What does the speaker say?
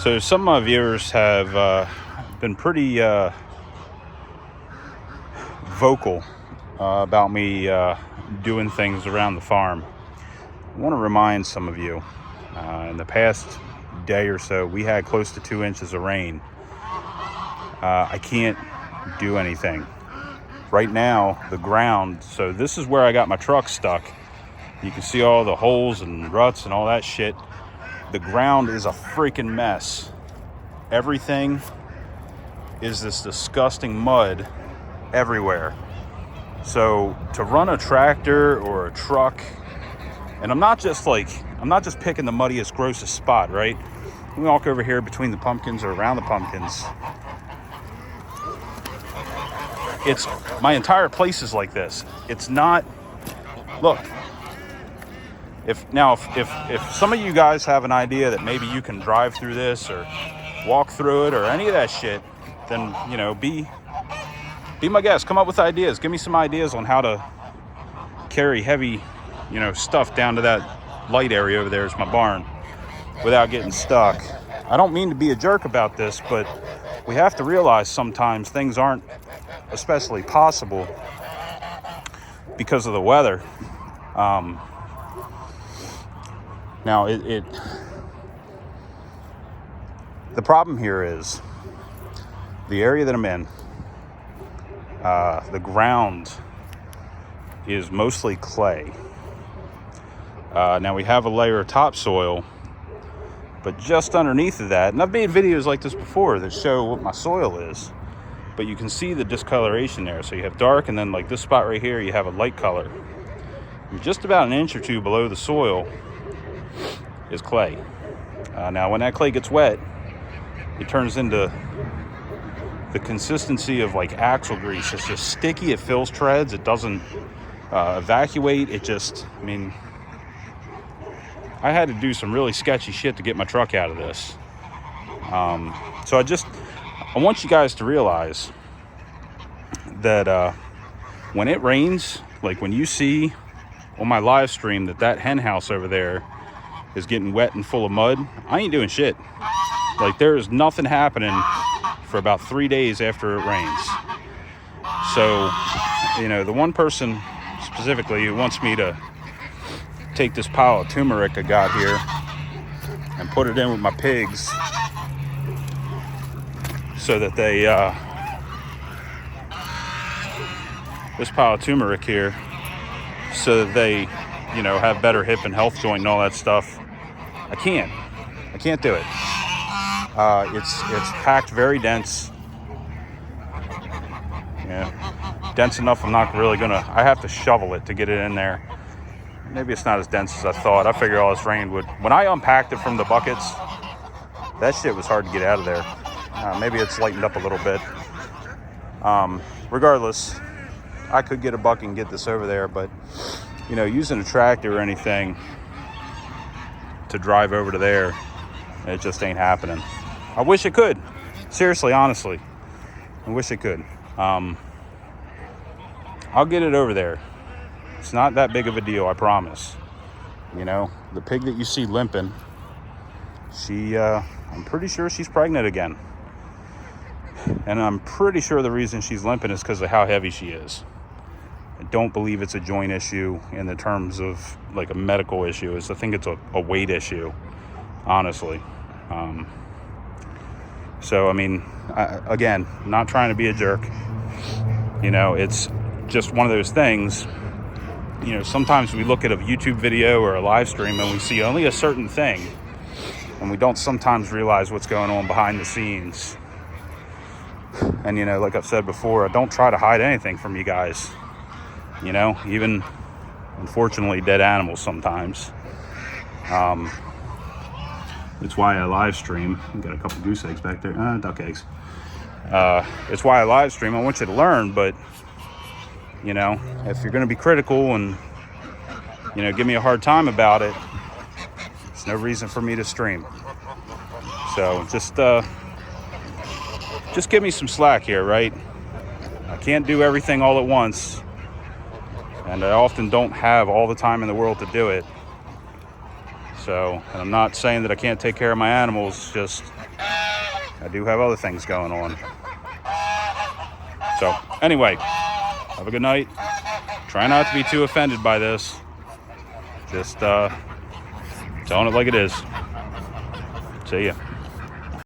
So some of my viewers have been pretty vocal about me doing things around the farm. I want to remind some of you, in the past day or so, we had close to 2 inches of rain. I can't do anything. Right now, the ground, so this is where I got my truck stuck. You can see all the holes and ruts and all that shit. The ground is a freaking mess. Everything is this disgusting mud everywhere. So to run a tractor or a truck, and I'm not just picking the muddiest, grossest spot, right? We walk over here between the pumpkins or around the pumpkins. It's my entire place is like this. It's not, look, if some of you guys have an idea that maybe you can drive through this or walk through it or any of that shit, then, you know, be my guest. Come up with ideas. Give me some ideas on how to carry heavy, you know, stuff down to that light area over there is my barn without getting stuck. I don't mean to be a jerk about this, but we have to realize sometimes things aren't especially possible because of the weather. Now, the problem here is the area that I'm in, the ground is mostly clay. Now we have a layer of topsoil, but just underneath of that, and I've made videos like this before that show what my soil is, but you can see the discoloration there. So you have dark, and then like this spot right here, you have a light color. And just about an inch or two below the soil is clay. Now when that clay gets wet, it turns into the consistency of like axle grease. It's just sticky, it fills treads, it doesn't evacuate. It just, I mean, I had to do some really sketchy shit to get my truck out of this. So I want you guys to realize that when it rains, like when you see on my live stream that hen house over there is getting wet and full of mud, I ain't doing shit. Like, there is nothing happening for about 3 days after it rains. So, you know, the one person specifically who wants me to take this pile of turmeric I got here and put it in with my pigs so that they, this pile of turmeric here, so that they, you know, have better hip and health joint and all that stuff. I can't do it. It's packed very dense. Yeah, dense enough I'm not really gonna, I have to shovel it to get it in there. Maybe it's not as dense as I thought. I figured all this rain would, when I unpacked it from the buckets, that shit was hard to get out of there. Maybe it's lightened up a little bit. Regardless, I could get a bucket and get this over there, but, you know, using a tractor or anything to drive over to there, it just ain't happening. I wish it could. Seriously, honestly, I wish it could. I'll get it over there. It's not that big of a deal, I promise. You know, the pig that you see limping, she, I'm pretty sure she's pregnant again. And I'm pretty sure the reason she's limping is because of how heavy she is. I don't believe it's a joint issue in the terms of like a medical issue. I think it's a weight issue, honestly. So, I mean, again, not trying to be a jerk. You know, it's just one of those things. You know, sometimes we look at a YouTube video or a live stream and we see only a certain thing, and we don't sometimes realize what's going on behind the scenes. And, you know, like I've said before, I don't try to hide anything from you guys. You know, even, unfortunately, dead animals sometimes. It's why I live stream. Got a couple goose eggs back there. Duck eggs. It's why I live stream. I want you to learn, but, you know, if you're going to be critical and, you know, give me a hard time about it, there's no reason for me to stream. So just give me some slack here, right? I can't do everything all at once, and I often don't have all the time in the world to do it. So, and I'm not saying that I can't take care of my animals, just I do have other things going on. So, anyway, have a good night. Try not to be too offended by this. Just telling it like it is. See ya.